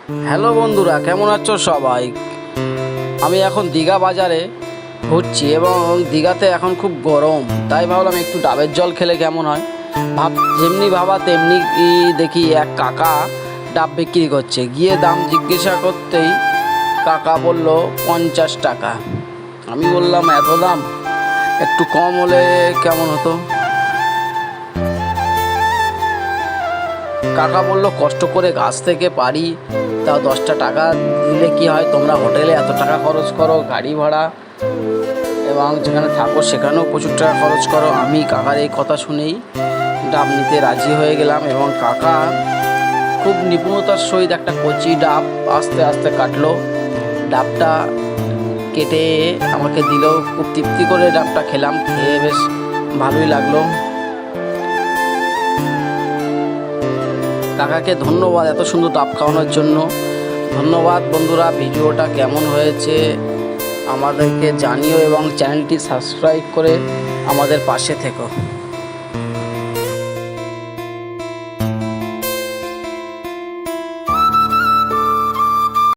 Hello বন্ধুরা, কেমন আছো সবাই? আমি এখন দীঘা বাজারে ঘুরছি এবং দীঘাতে এখন খুব গরম, তাই ভাবলাম একটু ডাবের জল খেলে কেমন হয়। যেমনি ভাবা তেমনি দেখি এক কাকা ডাব বিক্রি করছে। গিয়ে দাম জিজ্ঞাসা করতেই কাকা বলল 50 টাকা। আমি বললাম এত দাম, একটু কম হলে কেমন হতো। কাকা বলল কষ্ট করে গাছ থেকে পারি, তাও 10টা টাকা দিলে কি হয়, তোমরা হোটেলে এত টাকা খরচ করো, গাড়ি ভাড়া এবং যেখানে থাকো সেখানেও প্রচুর টাকা খরচ করো। আমি কাকার এই কথা শুনেই ডাব নিতে রাজি হয়ে গেলাম এবং কাকা খুব নিপুণতার সহিত একটা কচি ডাব আস্তে আস্তে কাটলো। ডাবটা কেটে আমাকে দিল, খুব তৃপ্তি করে ডাবটা খেলাম, খেয়ে বেশ ভালোই লাগলো। কাকাকে ধন্যবাদ এত সুন্দর ডাব খাওয়ানোর জন্য। ধন্যবাদ বন্ধুরা, ভিডিওটা কেমন হয়েছে আমাদেরকে জানিও এবং চ্যানেলটি সাবস্ক্রাইব করে আমাদের পাশে থেকো।